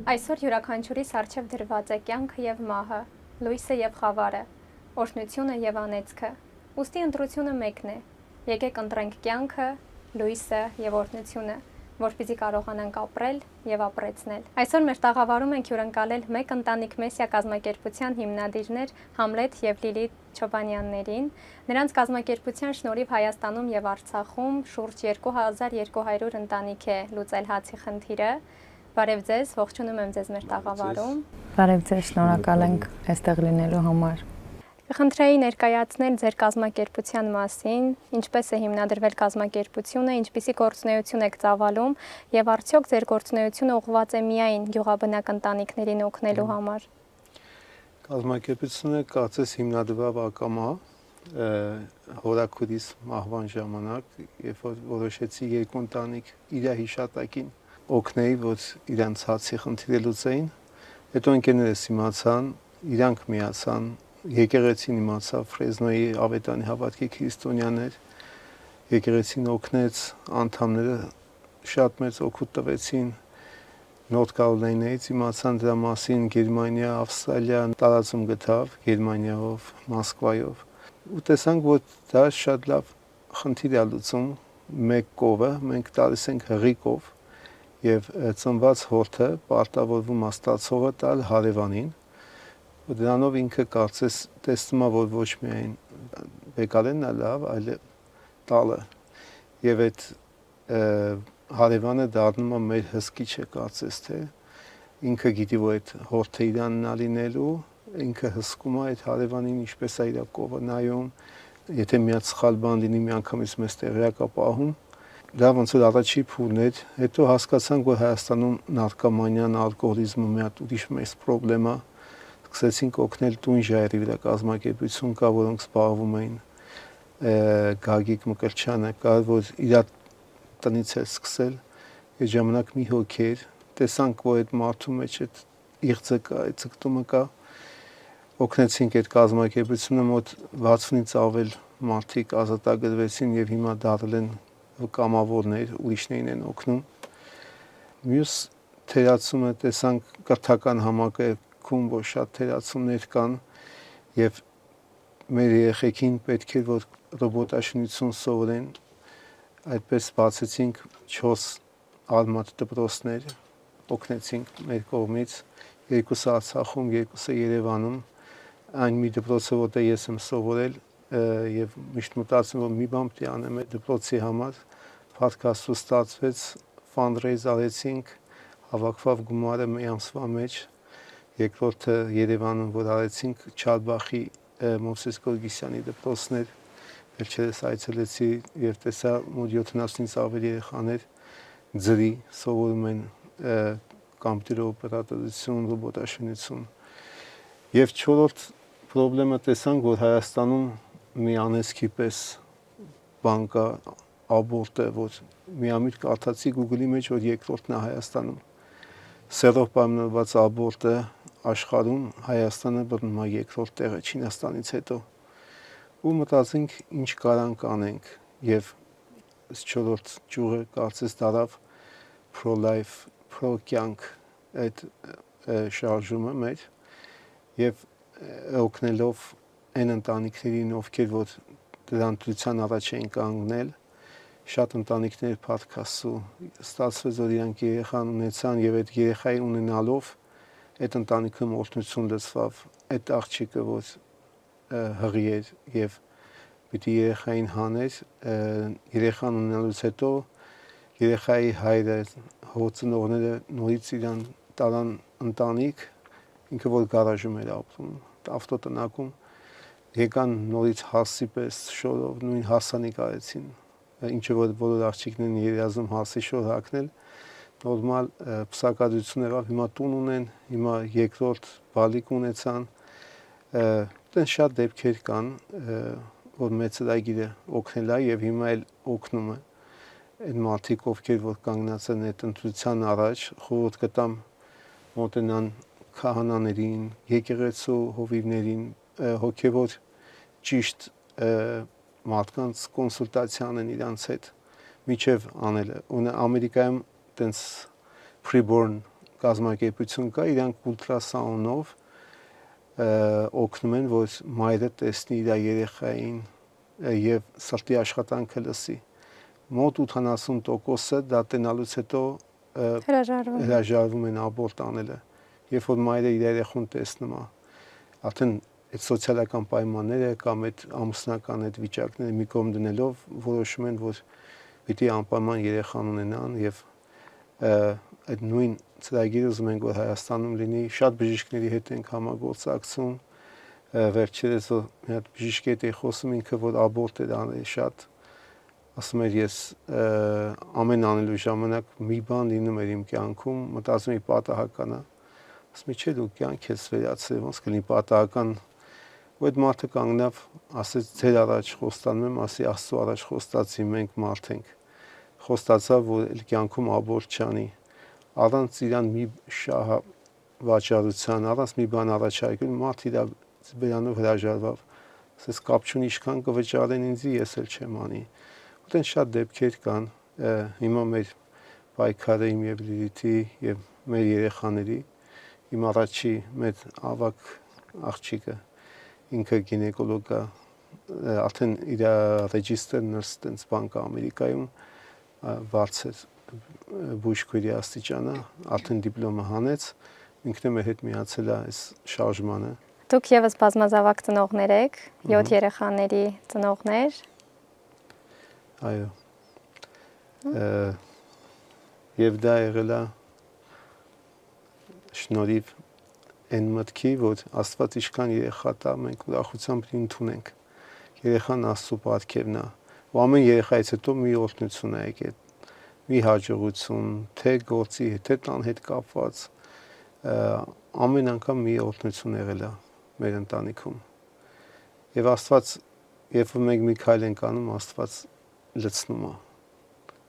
Այսօր յուրաքանչյուրիս առջև դրված է կյանքը և մահը, լույսը և խավարը, օրհնությունը և անեծքը։ Ուստի ընտրությունը մեկն է։ Եկեք ընտրենք կյանքը, լույսը և օրհնությունը, որպեսզի կարողանանք ապրել և ապրեցնել։ Այսօր մեր տաղավարում ենք հյուրընկալել մեկ ընտանիք Մեսիա կազմակերպության հիմնադիրներ Համլետ և Լիլիթ Չոբանյաններին։ Նրանց կազմակերպության շնորհիվ Հայաստանում և Արցախում շուրջ 2200 ընտանիք է լուծել հացի խնդիրը։ Բարև ձեզ, ողջունում եմ ձեզ մեր տաղավարում։ Բարև ձեզ, շնորհակալ ենք այստեղ լինելու համար։ Կխնդրեի ներկայացնել ձեր կազմակերպության մասին, ինչպես է հիմնադրվել կազմակերպությունը, ինչպիսի գործունեություն եք ծավալում եւ արդյոք ձեր գործունեությունը ուղղված է միայն գյուղաբնակ ընտանիքներին օգնելու համար։ Կազմակերպությունը կարծես հիմնադրավ ակամա հորաքուրիս մահվան ժամանակ, երբ որ որոշեցի երկու ընտանիք իր հիշատակին օգնեի, որ իրանց հացի խնդիրը լուծեին։ Հետո ընկերներս իմացան, իրանք միացան, եկեղեցին իմացավ, Ֆրեզնոյի Ավետանի հավատքի քրիստոնյաներ, եկեղեցին օգնեց, անդամները շատ մեծ օգուտ տվեցին, Նորթ Կարոլինայից իմացան դրա մասին, Գերմանիա, Ավստրալիա տարածում գտավ, Գերմանիայով, Մոսկվայով, ու տեսանք, որ դա շատ լավ խնդիր է լուծում մեկ կովը, մենք տալիս ենք հղիկով եւ ծնված հորթը պարտավորվում է ստացողը տալ հարևանին, ու դրանով ինքը կարծես տեսնում է, որ ոչ միայն բեկալենն է լավ, այլ տալը, եւ այդ հարևանը դառնում է մեր հսկիչը, կարծես թե ինքը գիտի, որ այդ հորթը իրանն է լինելու, ինքը հսկում է այդ հարևանին, ինչպես է իր կովը նայում, եթե միած սխալ բան լինի, միանգամից մեզ տեղյակ է պահում։ Դա ոնց որ առաջի փուլն էր, հետո հասկացանք, որ Հայաստանում նարկոմանիան, ալկոհոլիզմը մի հատ ուրիշ մեծ խնդրեմ է, սկսեցինք օգնել տուն ժայռի վրա կազմակերպություն կա, որոնք զբաղվում էին, Գագիկ Մկրտչյանը կար, որ իր տնից էր սկսել, այդ ժամանակ մի հոգի էր, տեսանք, որ այդ մարդու մեջ այդ իղձը կա, այդ ցկտումը կա, օգնեցինք այդ կազմակերպությունը, մոտ 60-ից ավել մարդիկ ազատագրվեցին եւ հիմա դարձել են կամավորներ, ուրիշներին են օգնում։ Մյուս թերացումը տեսանք կրթական համակարգում, որ շատ թերացումներ կան եւ մեր երեխեքին պետք է որ ռոբոտաշինություն սովորեն, այդպես բացեցինք 4 արմատ դպրոցներ, օգնեցինք մեր կողմից, 2-ը Արցախում, 2-ը Երևանում, այն մի դպրոցը, որտեղ ես եմ սովորել եւ միշտ մտածում որ մի բան պետք է անեմ այդ դպրոցի համար, փառքաստու ստացվեց, ֆանդրեյզ արեցինք, հավաքվավ գումարը մի ամսվա մեջ, երկրորդը Երևանում, որ արեցինք Չարբախի Մովսես Գորգիսյանի դպրոցներ, վերջերս այցելեցի եւ տեսա մոտ 70-ից ավել երեխաներ ձրի սովորում են կոմպյուտեր օպերատորություն, ռոբոտաշինություն։ Եվ չորրորդ խնդրեմը տեսանք, որ Հայաստանում մի անեծքի պես բան կա, աբորտը, որ միամիտ կարդացի Google-ի մեջ, որ երկրորդն է Հայաստանում։ Սերով պայմանավորված աբորտը աշխարհում Հայաստանը բռնում է երկրորդ տեղը Չինաստանից հետո։ Ու մտածենք ինչ կարանք անենք եւ չորրորդ ճյուղը կարծես դարավ pro-life, pro-կյանք այդ շարժումը մեր եւ օգնելով այն ընտանիքներին, ովքեր որ դրան դրության առաջ էին կանգնել, շատ ընտանիքներ փառքաստու ստացվեց, որ իրանք երեխան ունեցան եւ այդ երեխայի ունենալով այդ ընտանիքում օրհնություն լսվավ, այդ աղջիկը որ հղի էր եւ պիտի երեխային հաներ, երեխան ունենալուց հետո երեխայի հայրը, հործնողները նորից իրան տարան ընտանիք, ինքը որ գարաժում էր ապրում, ավտոտնակում, եկան նորից հասի պես շորով, նույն հասանիկ արեցին, ինչը որ բոլոր աղջիկներն երազում հասի շոր հագնել, նորմալ փսակադրություն եղավ, հիմա տուն ունեն, հիմա երկրորդ բալիկ ունեցան, այդպես շատ դեպքեր կան, որ մեծ ծրագիրը օգնել է եւ հիմա էլ օգնում է այդ մարդիկ, ովքեր որ կանգնած են այդ ընտրության առաջ, խորհուրդ կտամ մոտենան քահանաներին, եկեղեցու հովիվներին, հոգևոր ճիշտ մարդկանց կոնսուլտացիա անեն իրանց հետ միջև անելը։ Ամերիկայում տենց preborn կազմակերպություն կա, իրանք ուլտրասաունդով օգնում են, որ մայրը տեսնի իր երեխային եւ սրտի աշխատանքը լսի։ Մոտ 80%-ը դա տենալուց հետո հրաժարվում են աբորտ անելը։ Երբ որ մայրը իր երեխուն տեսնում է, արդեն այդ սոցիալական պայմանները կամ այդ ամուսնական այդ վիճակները մի կողմ դնելով որոշում են, որ պիտի անպայման երեխան ունենան եւ այդ նույն ծրագիրը ուզում ենք, որ Հայաստանում լինի, շատ բժիշկների հետ ենք համագործակցում, վերջերս մի հատ բժիշկի հետ էի խոսում, ինքը որ աբորտ էր անել շատ, ասում էր ես ամեն անելու ժամանակ մի բան լինում էր իմ կյանքում, մտածում էի պատահական է, ասում էի չէ դու կյանք ես վերացրել, ոնց կլինի պատահական, ու այդ մարդը կանգնավ, ասեց ձեր առաջ խոստանում եմ, ասի Աստծո առաջ խոստացի, մենք մարդ ենք, խոստացավ, որ կյանքում աբորտ չանի, առանց իրան մի շահ վաճառության, առանց մի բան առաջարկել, մարդ իր բերանով հրաժարվավ, ասես կապ չունի ինչքան կվճարեն ինձ, ես էլ չեմ անի։ Ուտեն շատ դեպքեր կան, հիմա մեր պայքարը իմ եւ Լիլիթի եւ մեր երեխաների, իմ առաջի մեր ավակ աղջիկը, ինքը գինեկոլոգ է, արդեն իր ռեջիստրն նրս բան կա Ամերիկայում, բարձր բուժքույրի աստիճանը, արդեն դիպլոմը հանեց, ինքն է մեր հետ միացել է այս շարժմանը։ Դուք եւս բազմազավակ ծնողներ եք, 7 երեխաների ծնողներ։ Այո։ Եվ դա եղել է շնորհիվ այն մտքի, որ Աստված ինչքան երեխա տա, մենք ուրախությամբ ընդունենք։ Երեխան Աստծո պարգևն է, ու ամեն երեխայից հետո մի օրհնություն է եկել, մի հաջողություն, թե գործի հետ, թե տան հետ կապված, ամեն անգամ մի օրհնություն եղել է մեր ընտանիքում։ Եվ Աստված, երբ որ մենք մի քայլ ենք անում, Աստված լցնում է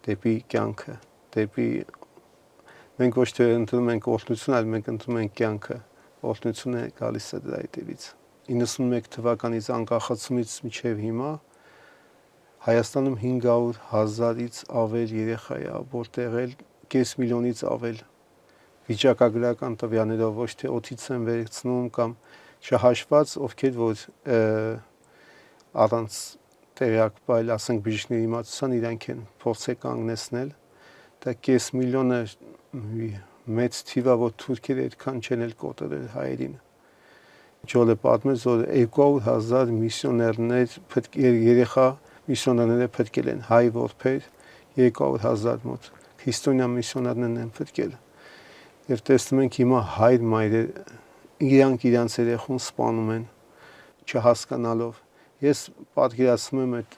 դեպի կյանքը, դեպի մենք ոչ թե ընդունում ենք օրհնություն, այլ մենք ընդունում ենք կյանքը, օրհնությունը գալիս է դրա հետևից։ 91 թվականից անկախացումից մինչև հիմա Հայաստանում 500,000-ից ավել երեխա է աբորտ եղել, կես միլիոնից ավել վիճակագրական տվյալներով, ոչ թե օդից են վերցնում կամ չհաշված, ովքեր որ առանց տեղյակ բայլ, ասենք բժիշկների իմացության իրանք են փորձել կանգնեցնել, դա կես միլիոնը մեծ թիվ է, որ թուրքերը այդքան չեն էլ կոտրել հայերին։ Ջոլը պատմեց, որ 200,000 միսիոներներ երեխա միսիոներները փրկել են, հայ որբեր 200,000 մոտ, քրիստոնյա միսիոներներն են փրկել։ Եվ տեսնում ենք հիմա հայր մայրեր իրանք իրանց երեխուն սպանում են, չհասկանալով։ Ես պատկերացնում եմ այդ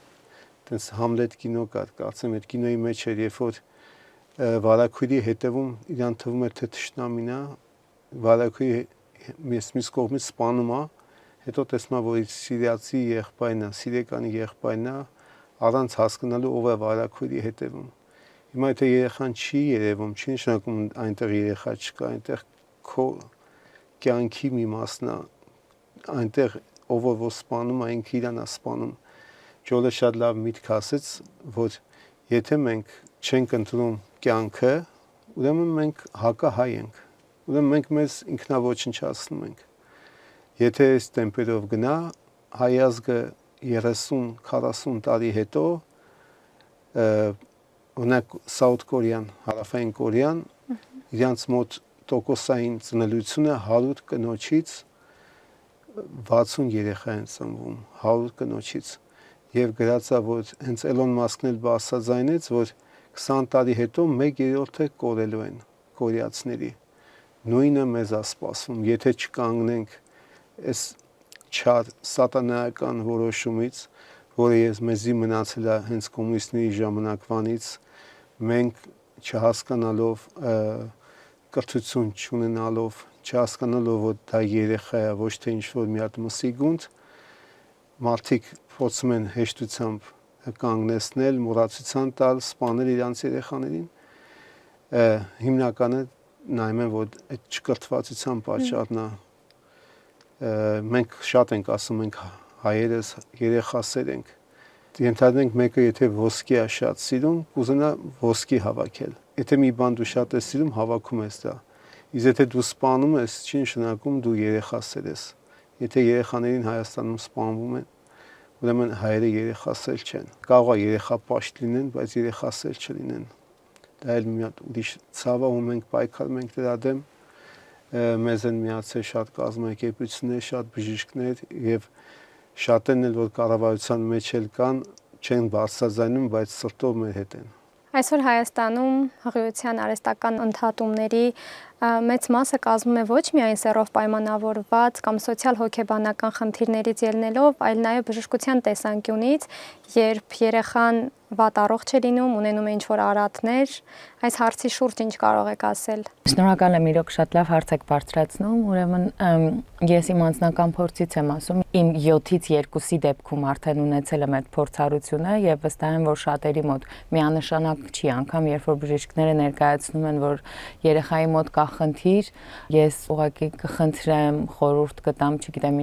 տես Համլետ կինո կար, կարծեմ այդ կինոյի մեջ էր, երբ որ վարակույրի հետևում իրան թվում է թե թշնամին է, վարակույրի մյուս կողմից սպանում է, հետո տեսնում է, որ սիրիացի եղբայրն է, սիրեկանի եղբայրն է, առանց հասկանալու ով է վարակույրի հետևում։ Հիմա եթե երեխան չի երևում, չի նշանակում այնտեղ երեխա չկա, այնտեղ քո կյանքի մի մասն է, այնտեղ ով որ սպանում է, ինքը իրան է սպանում։ Ջոլը շատ լավ միտք ասեց, որ եթե մենք չենք ընդունում կյանքը, ուրեմն մենք հակահայ ենք, ուրեմն մենք մեզ ինքնաոչնչացնում ենք։ Եթե այս տեմպերով գնա, հայ ազգը 30-40 տարի հետո օրինակ Սաութ Կորեան, Հարավային Կորեան իրանց մոտ տոկոսային ծնելիությունը 100 կնոջից 60 երեխա են ծնվում, 100 կնոջից։ Եվ գրածա, որ հենց Էլոն Մասկն էլ բացաձայնեց, որ 20 տարի հետո 1/3-ը կորելու են կորեացիների։ Նույնը մեզ է սպասվում, եթե չկանգնենք այս չար սատանայական որոշումից, որը մեզի մնացել է հենց կոմունիստների ժամանակվանից, մենք չհասկանալով, կրթություն չունենալով, չհասկանալով, որ դա երեխա է, ոչ թե ինչ-որ մի հատ մսի գունդ, մարդիկ փորձում են հեշտությամբ կանգնեցնել, մոռացության տալ, սպանել իրանց երեխաներին, հիմնականը նայում են, որ այդ չկրթվածության պատճառն է։ Մենք շատ ենք ասում, մենք հայերս երեխասեր ենք։ Ենթադրենք մեկը եթե ոսկի է շատ սիրում, կուզենա ոսկի հավաքել։ Եթե մի բան դու շատ ես սիրում, հավաքում ես դա։ Իսկ եթե դու սպանում ես, չի նշանակում դու երեխա սերես։ Եթե երեխաներին Հայաստանում սպանվում են, ուրեմն հայերը երեխասեր չեն։ Կարող է երեխա պաշտ լինեն, բայց երեխասեր չլինեն։ Դա էլ մի հատ ուրիշ ցավ է, ու մենք պայքարում ենք դրա դեմ։ Մեզ են միացել շատ կազմակերպություններ, շատ բժիշկներ եւ շատերն էլ որ կառավարության մեջ էլ կան, չեն բարձրաձայնում, բայց սրտով մեր հետ են։ Այսօր Հայաստանում հղիության արհեստական ընդհատումների մեծ մասը կազմում է ոչ միայն սեռով պայմանավորված կամ սոցիալ-հոգեբանական խնդիրներից ելնելով, այլ նաև բժշկության տեսանկյունից, երբ երեխան վատ առողջ է լինում, ունենում է ինչ-որ արատներ, այս հարցի շուրջ ինչ կարող եք ասել։ Շնորհակալ եմ, իրոք շատ լավ հարց եք բարձրացնում, ուրեմն ես իմ անձնական փորձից եմ ասում, իմ 7-ից 2-ի դեպքում արդեն ունեցել եմ այդ փորձառությունը եւ վստահ եմ, որ շատերի մոտ միանշանակ չի, անգամ երբ որ բժիշկները ներկայացնում են, որ երեխայի մոտ կա խնդիր, ես ուղղակի կխնդրեմ, խորհուրդ կտամ, չգիտեմ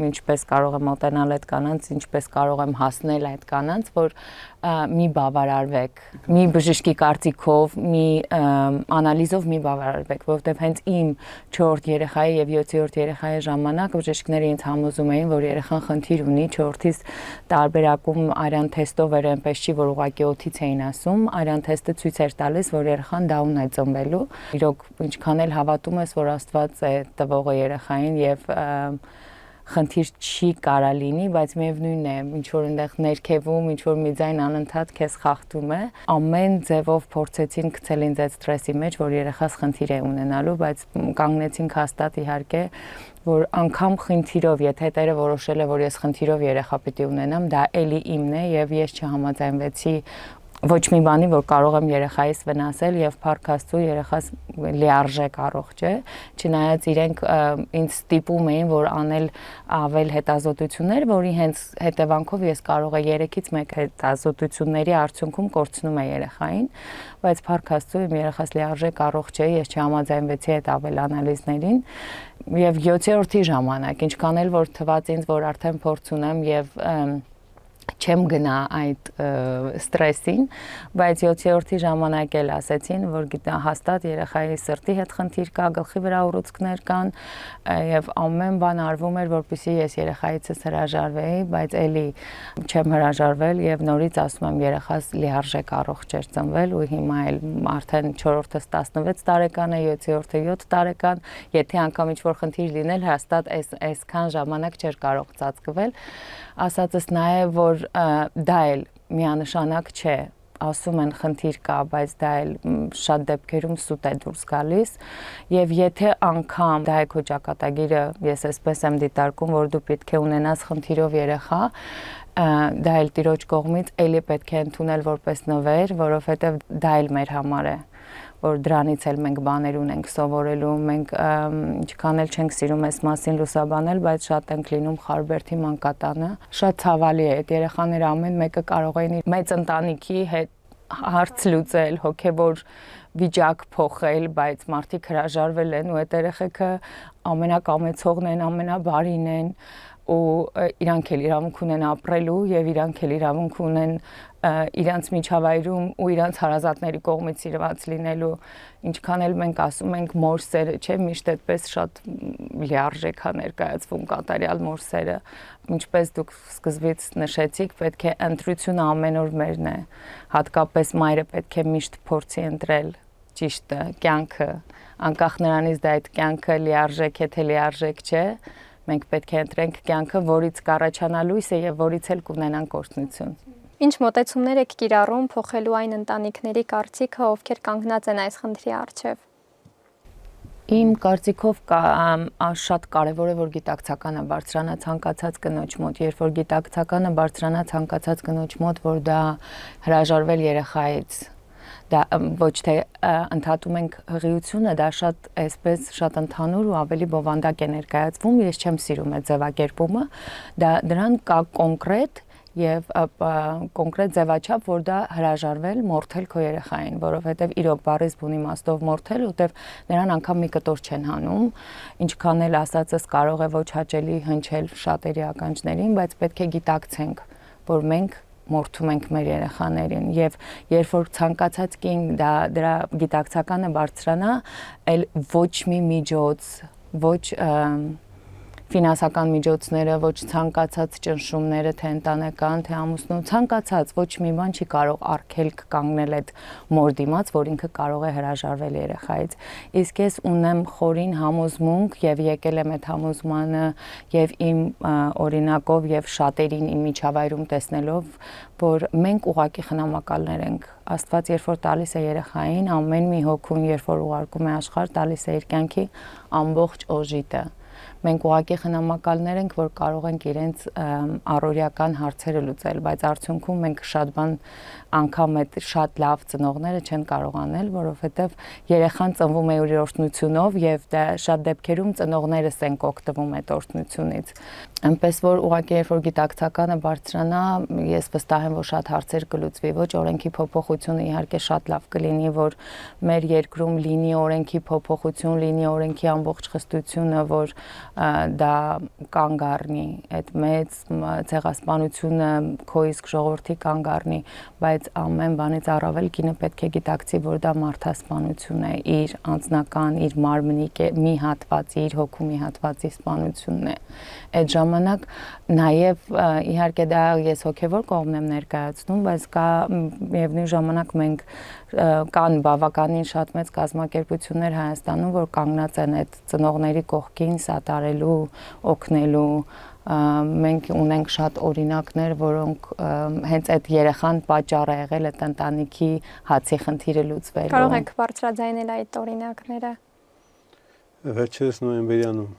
ինչպես կարող եմ մոտենալ այդ կանանց, ինչպես կարող եմ հասնել այդ կանանց, որ մի բավարարվեք, մի բժշկի կարծիքով, մի անալիզով մի բավարարվեք, որովհետև հենց իմ 4-րդ երեխայի եւ 7-րդ երեխայի ժամանակ բժիշկները ինձ համոզում էին, որ երեխան խնդիր ունի, 4-ից տարբերակում արյան թեստով էր, այնպես չի, որ ուղղակի օդից էին ասում, արյան թեստը ցույց էր տալիս, որ երեխան դաուն է ծնվելու։ Իրոք ինչքան էլ հավատում ես, որ Աստված է տվողը երեխային եւ խնդիր չի կարա լինի, բայց միևնույնն է, ինչ որ այնտեղ ներքևում, ինչ որ մի ձայն անընդհատ քեզ խախտում է։ Ամեն ձևով փորձեցին գցել ինձ այդ ստրեսի մեջ, որ երեխաս խնդիր է ունենալու, բայց կանգնեցինք հաստատ իհարկե, որ անգամ խնդիրով, եթե հետերը որոշել է, որ ես խնդիրով երեխա պիտի ունենամ, դա էլի իմն է եւ ես չհամաձայնվեցի ոչ մի բանի, որ կարող եմ երեխայիս վնասել եւ փառք Աստծո երեխաս լիարժեք առողջ է, չնայած իրենք ինձ ստիպում էին, որ անել ավել հետազոտություններ, որի հենց հետևանքով ես կարող եմ 3-ից 1 հետազոտությունների արդյունքում կորցնում եմ երեխային, բայց փառք Աստծո իմ երեխաս լիարժեք առողջ է, ես չհամաձայնվեցի այդ ավել անալիզներին եւ 7-րդի ժամանակ, ինչքան էլ որ թվաց ինձ, որ արդեն փորձ ունեմ եւ չեմ գնա այդ ստրեսին, բայց 7-րդի ժամանակ էլ ասեցին, որ հաստատ երեխայի սրտի հետ խնդիր կա, գլխի վրա ուռուցքներ կան եւ ամեն բան արվում էր, որպեսզի ես երեխայիցս հրաժարվեի, բայց էլի չեմ հրաժարվել եւ նորից ասում եմ երեխաս լիարժեք առողջ էր ծնվել ու հիմա էլ արդեն 4-րդը 16 տարեկան է, 7-րդը 7 տարեկան, եթե անգամ ինչ-որ խնդիր լինել, հաստատ այսքան ժամանակ չէր կարող ծածկվել, ասածս նաեւ որ դա էլ միանշանակ չէ, ասում են խնդիր կա, բայց դա էլ շատ դեպքերում սուտ է դուրս գալիս եւ եթե անգամ դա է քո ճակատագիրը, ես այսպես եմ դիտարկում, որ դու պետք է ունենաս խնդիրով երեխա, դա էլ Տիրոջ կողմից էլի պետք է ընդունել որպես նվեր, որովհետեւ դա էլ մեր համար է, որ դրանից էլ մենք բաներ ունենք սովորելու, մենք ինչքան էլ չենք սիրում այս մասին լուսաբանել, բայց շատ ենք լինում Խարբերդի մանկատանը, շատ ցավալի է, այդ երեխաները ամեն մեկը կարող էին իր մեծ ընտանիքի հետ հարց լուծել, հոգեվոր վիճակ փոխել, բայց մարդիկ հրաժարվել են ու այդ երեխեքը ամենակամեցողն են, ամենաբարին են ու իրանք էլ իրավունք ունեն ապրելու եւ իրանք էլ իրավունք ունեն իրանց միջավայրում ու իրանց հարազատների կողմից սիրված լինելու, ինչքան էլ մենք ասում ենք մոր սերը, չէ, միշտ այդպես շատ լիարժեք է ներկայացվում կատարյալ մոր սերը, ինչպես դուք սկզբից նշեցիք, պետք է ընտրությունը ամեն օր մերն է, հատկապես մայրը պետք է միշտ փորձի ընտրել ճիշտը, կյանքը, անկախ նրանից դա այդ կյանքը լիարժեք է թե լիարժեք չէ, մենք պետք է ընտրենք կյանքը, որից կառաջանա լույսը եւ որից էլ կունենանք օրհնություն։ Ինչ մոտեցումներ եք կիրառում փոխելու այն ընտանիքների կարծիքը, ովքեր կանգնած են այս խնդրի առջև։ Իմ կարծիքով շատ կարևոր է, որ գիտակցականը բարձրանա ցանկացած կնոջ մոտ, երբ որ գիտակցականը բարձրանա ցանկացած կնոջ մոտ, որ դա հրաժարվել երեխայից, դա ոչ թե ընդհատում ենք հղիությունը, դա շատ այսպես շատ ընդհանուր ու ավելի բովանդակ է ներկայացվում, ես չեմ սիրում այդ ձևակերպումը, դրան կա կոնկրետ եւ կոնկրետ ձևաչափ, որ դա հրաժարվել մորթել քո երեխային, որովհետեւ իրոք բառից բուն իմաստով մորթել, որտեւ նրան անգամ մի կտոր չեն հանում, ինչքան էլ ասածս կարող է ոչ հաճելի հնչել շատերի ականջներին, բայց պետք է գիտակցենք, որ մենք մորթում ենք մեր երեխաներին եւ երբ որ ցանկացած կին դրա գիտակցականը բարձրանա, այլ ոչ մի միջոց, ոչ ֆինանսական միջոցները, ոչ ցանկացած ճնշումները, թե ընտանեկան, թե ամուսնու, ցանկացած ոչ մի բան չի կարող արգելք կանգնել այդ մոր դիմաց, որ ինքը կարող է հրաժարվել երեխայից։ Իսկ ես ունեմ խորին համոզմունք եւ եկել եմ այդ համոզմանը եւ իմ օրինակով եւ շատերին իմ միջավայրում տեսնելով, որ մենք ուղակի խնամակալներ ենք։ Աստված երբ որ տալիս է երեխային, ամեն մի հոգուն երբ որ ուղարկում է աշխարհ, տալիս է իր կյանքի ամբողջ օժիտը։ Մենք ուղղակի խնամակալներ ենք, որ կարող ենք իրենց առօրյական հարցերը լուծել, բայց արդյունքում մենք շատ բան անգամ այդ շատ լավ ծնողները չեն կարող անել, որովհետև երեխան ծնվում է իր օրհնությունով եւ դա շատ դեպքերում ծնողներս են օգտվում այդ օրհնությունից։ Այնպես որ ուղղակի երբ որ գիտակցականը բարձրանա, ես վստահ եմ, որ շատ հարցեր կլուծվի, ոչ օրենքի փոփոխությունը իհարկե շատ լավ կլինի, որ մեր երկրում լինի օրենքի փոփոխություն, լինի օրենքի ամբողջ խստությունը, որ դա կանգ առնի, այդ մեծ ցեղասպանությունը քո իսկ ժողովրդի կանգ առնի, բայց ամեն բանից առավել կինը պետք է գիտակցի, որ դա մարդասպանություն է, իր անձնական, իր մարմնի մի հատվածի, իր հոգու մի հատվածի սպանությունն է։ Այդ ժամանակ նաև իհարկե դա ես հոգևոր կողմն եմ ներկայացնում, բայց կա միևնույն ժամանակ մենք կան բավականին շատ մեծ կազմակերպություններ Հայաստանում, որ կանգնած են այդ ծնողների կողքին սատարելու, օգնելու, մենք ունենք շատ օրինակներ, որոնք հենց այդ երեխան պատճառ է եղել այդ ընտանիքի հացի խնդիրը լուծվելու։ Կարող եք բարձրաձայնել այդ օրինակները։ Վերջերս նոյեմբերյանում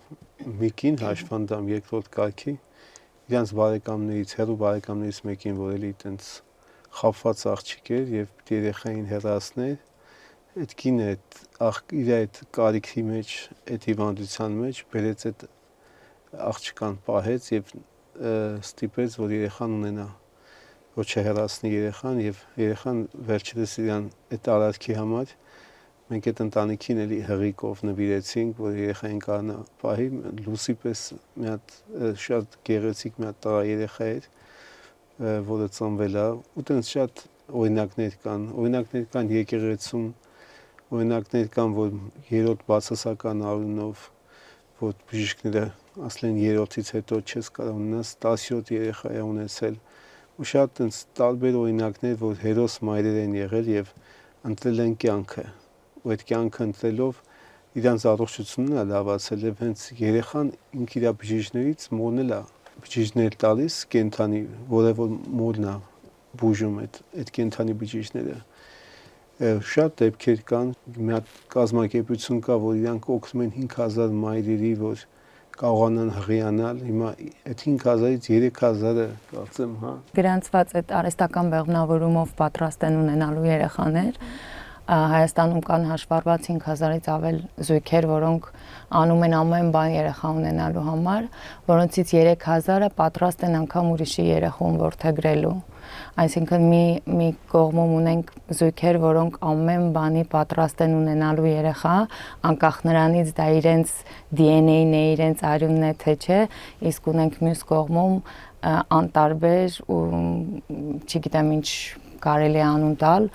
մի կին հաշվանդամ երկրորդ կարգի իրանց բարեկամներից, հեռու բարեկամներից մեկին, որ էլի այտենց խաբված աղջիկ էր եւ երեխային հեռացներ, այդ կինը իր այդ կարիքի մեջ, այդ հիվանդության մեջ բերեց այդ աղջկան պահեց եւ ստիպեց, որ երեխան ունենա, որ չհեռացնի երեխան եւ երեխան վերջերս իրան այդ արարքի համար մենք այդ ընտանիքին էլի հղիկով նվիրեցինք, որ երեխային կարողանա պահի, լուսի պես մի հատ շատ գեղեցիկ մի հատ տղա երեխա էր, որը ծնվել է, ու տենց շատ օրինակներ կան եկեղեցում, օրինակներ կան, որ երրորդ բացասական արունով, որ բժիշկները ասել են երրորդից հետո չես կարող ունենաս, 17 երեխա է ունեցել, ու շատ տենց տարբեր օրինակներ, որ հերոս մայրեր են եղել եւ ընտրել են կյանքը, ու այդ կյանքը ընտրելով իրանց առողջությունն է լավացել եւ հենց երեխան ինք իր բժիշկներից մորնել է բջիջներ տալիս կենթանի, որը որ մորն է բուժում այդ կենթանի բջիջները։ Շատ դեպքեր կան, մի հատ կազմակերպություն կա, որ իրանք օգնում են 5000 մայրերի, որ կարողանան հղիանալ, հիմա այդ 5000-ից 3000-ը կարծեմ, հա։ Գրանցված այդ արհեստական բեղմնավորումով պատրաստ են ունենալու երեխաներ։ Հայաստանում կան հաշվառված 5000-ից ավել զույգեր, որոնք անում են ամեն բան երեխա ունենալու համար, որոնցից 3000-ը պատրաստ են անգամ ուրիշի երեխուն որդեգրելու։ Այսինքն մի կողմում ունենք զույգեր, որոնք ամեն բանի պատրաստ են ունենալու երեխա, անկախ նրանից դա իրենց DNA-ն է, իրենց արյունն է, թե չէ, իսկ ունենք մյուս կողմում անտարբեր ու չգիտեմ ինչ կարելի է անուն տալ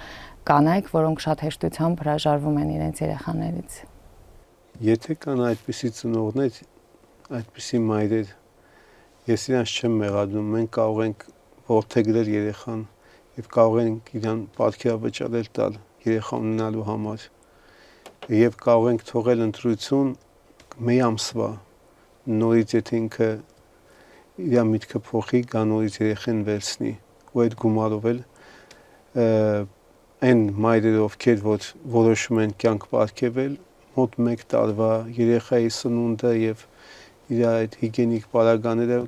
կանայք, որոնք շատ հեշտությամբ հրաժարվում են իրենց երեխաներից։ Եթե կան այդպիսի ծնողներ, այդպիսի մայրեր, ես իրանց չեմ մեղադրում, մենք կարող ենք որդեգրել երեխան եւ կարող ենք իրան պատկերավճարել տալ երեխա ունենալու համար եւ կարող ենք թողել ընտրություն մի ամսվա նորից եթե ինքը իր միտքը փոխի, գա նորից երեխան վերցնի ու այդ գումարով էլ այն մայրերը, ովքեր որ որոշում են կյանք պարգևել, մոտ 1 տարվա երեխայի սնունդը եւ իր այդ հիգիենիկ պարագաները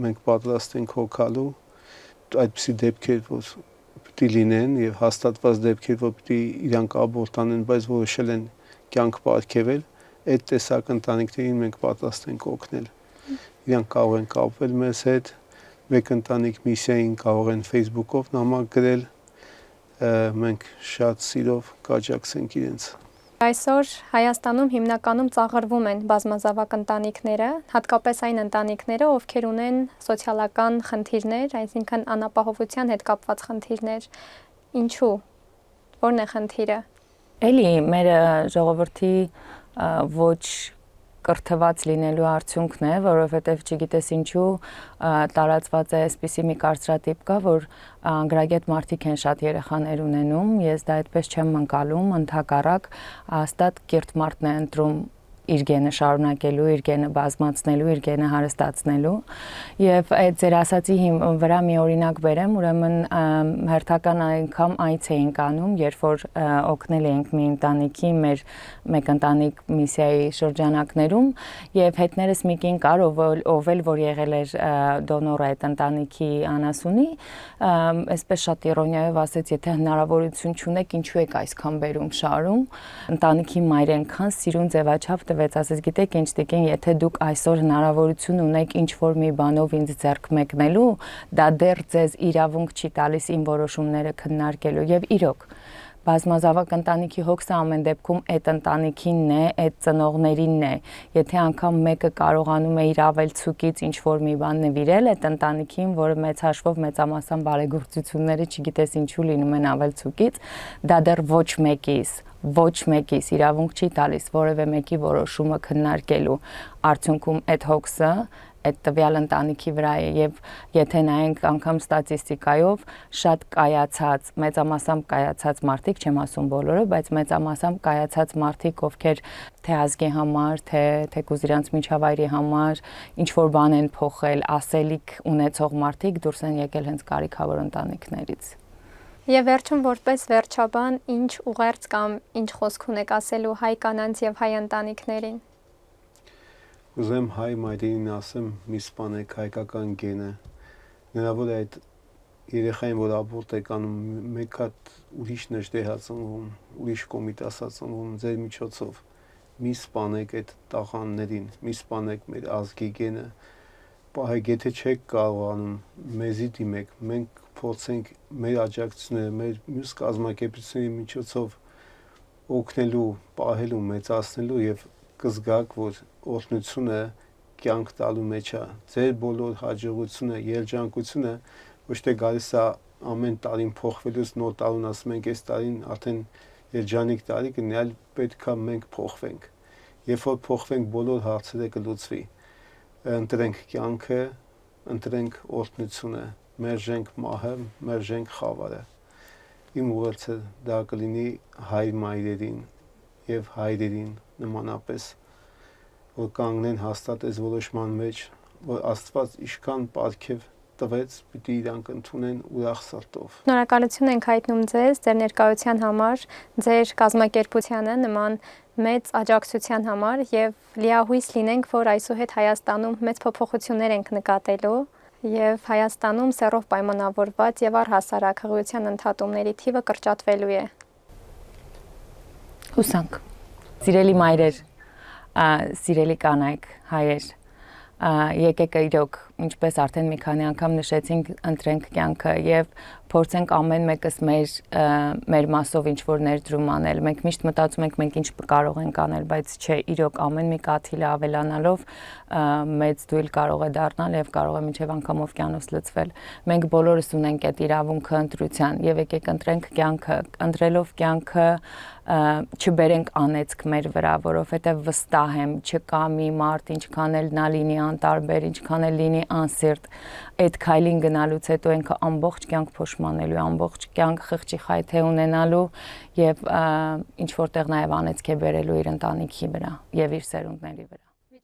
մենք պատրաստ ենք հոգալու, այդպիսի դեպքեր, որ պիտի լինեն եւ հաստատված դեպքեր, որ պիտի իրանք աբորտ անեն, բայց որոշել են կյանք պարգևել, այդ տեսակ ընտանիքներին մենք պատրաստ ենք օգնել։ Իրանք կարող են կապվել մեզ հետ, մեկ ընտանիք միսիային կարող են Facebook-ով նամակ գրել, մենք շատ սիրով կաջակցենք իրենց։ Այսօր Հայաստանում հիմնականում ծաղրվում են բազմազավակ ընտանիքները, հատկապես այն ընտանիքները, ովքեր ունեն սոցիալական խնդիրներ, այսինքն անապահովության հետ կապված խնդիրներ։ Ինչու՞։ Որն է խնդիրը։ Էլի մեր ժողովրդի ոչ կրթված լինելու արդյունքն է, որովհետև չգիտես ինչու տարածված է այսպիսի մի կարծրատիպ կա, որ անգրագետ մարդիկ են շատ երեխաներ ունենում, ես դա այդպես չեմ ընկալում, ընդհակառակ հաստատ կիրթ մարդն է ընտրում իր գենը շարունակելու, իր գենը բազմացնելու, իր գենը հարստացնելու եւ այդ ձեր ասացի վրա մի օրինակ բերեմ, ուրեմն հերթական անգամ այց էինք անում, երբ որ օգնել էինք մի ընտանիքի մեր մեկ ընտանիք միսիայի շրջանակներում եւ հետներս մի կին կար, ով էլ որ եղել էր դոնոր այդ ընտանիքի անասունի, այսպես շատ իրոնիայով ասեց, եթե հնարավորություն չունեք, ինչու եք այսքան բերում շարում, ընտանիքի մայր այնքան սիրուն ձևաչափ տվեց, ասես գիտեք ինչ տիկին, եթե դուք այսօր հնարավորություն ունեք ինչ որ մի բանով ինձ ձեռք մեկնելու, դա դեռ ձեզ իրավունք չի տալիս իմ որոշումները քննարկելու եւ իրոք բազմազավակ ընտանիքի հոգսը ամեն դեպքում այդ ընտանիքինն է, այդ ծնողներինն է։ Եթե անգամ մեկը կարողանում է իր ավելցուկից ինչ որ մի բան նվիրել այդ ընտանիքին, որը մեծ հաշվով մեծամասամբ բարեգործությունները չգիտես ինչու լինում են ավելցուկից, դա դեռ ոչ մեկիս իրավունք չի տալիս որևէ մեկի որոշումը քննարկելու։ Արդյունքում այդ հոգսը այդ տվյալ ընտանիքի վրա է եւ եթե նայենք անգամ ստատիստիկայով շատ կայացած, մեծամասամբ կայացած մարդիկ, չեմ ասում բոլորը, բայց մեծամասամբ կայացած մարդիկ, ովքեր թե ազգի համար, թե կուզիրանց միջավայրի համար ինչ որ բան են փոխել, ասելիք ունեցող մարդիկ դուրս են եկել հենց կարիքավոր ընտանիքներից։ Եվ վերջում որպես վերջաբան ինչ ուղերձ կամ ինչ խոսք ունեք ասելու հայ կանանց եւ հայ ընտանիքներին։ Ուզեմ հայ մայրերին ասեմ, մի սպանեք հայկական գենը, նրա որ այդ երեխային, որ աբորտ եք անում, մեկ հատ ուրիշ նժդեհ ծնվում, ուրիշ կոմիտաս ծնվում, ձեր միջոցով, մի սպանեք այդ տաղաններին, մի սպանեք մեր ազգի գենը, պահեք, եթե չեք կարողանում, մեզի դիմեք, մենք փորձենք մեր աջակցությունները, մեր մյուս կազմակերպությունների միջոցով օգնելու, պահելու, մեծացնելու եւ կզգաք, որ օրհնությունը կյանք տալու մեջ է։ Ձեր բոլոր հաջողությունը, երջանկությունը ոչ թե գալիս է ամեն տարին փոխվելուց նոր տարուն ասում ենք, այս տարին արդեն երջանիկ տարի կնի, այլ պետք է մենք փոխվենք։ Երբ որ փոխվենք, բոլոր հարցերը կլուծվի։ Ընտրենք կյանքը, ընտրենք օրհնությունը, մերժենք մահը, մերժենք խավարը։ Իմ ուղերձը դա կլինի հայ մայրերին եւ հայրերին նմանապես, որ կանգնեն հաստատ այս որոշման մեջ, որ Աստված իշքան պարգև տվեց, պիտի իրանք ընդունեն ուրախ սրտով։ Շնորհակալություն ենք հայտնում ձեզ, ձեր ներկայության համար, ձեր կազմակերպությանը նման մեծ աջակցության համար եւ լիահույս լինենք, որ այսուհետ Հայաստանում մեծ փոփոխություններ ենք նկատելու եւ Հայաստանում սեռով պայմանավորված եւ առհասարակ հղիության ընդհատումների թիվը կրճատվելու է։ Հուսանք։ Սիրելի մայրեր, սիրելի կանայք, հայեր, եկեք իրոք, ինչպես արդեն մի քանի անգամ նշեցինք, ընտրենք կյանքը եւ փորձենք ամեն մեկս մեր մասով ինչ որ ներդրում անել։ Մենք միշտ մտածում ենք մենք ինչ կարող ենք անել, բայց չէ, իրոք ամեն մի կաթիլը ավելանալով մեծ դույլ կարող է դառնալ եւ կարող է մինչեւ անգամ օվկիանոս լցվել։ Մենք բոլորս ունենք այդ իրավունքը ընտրության եւ եկեք ընտրենք կյանքը, ընտրելով կյանքը չբերենք անեծք մեր վրա, որովհետև վստահ եմ, չկա մի մարդ, ինչքան էլ նա լինի անտարբեր, ինչքան էլ լինի անսիրտ, այդ քայլին գնալուց հետո ինքը ամբողջ կյանք փոշմանելու, ամբողջ կյանք խղճի խայթե ունենալու եւ ինչ որտեղ նաեւ անեծք է բերելու իր ընտանիքի վրա եւ իր սերունդների վրա։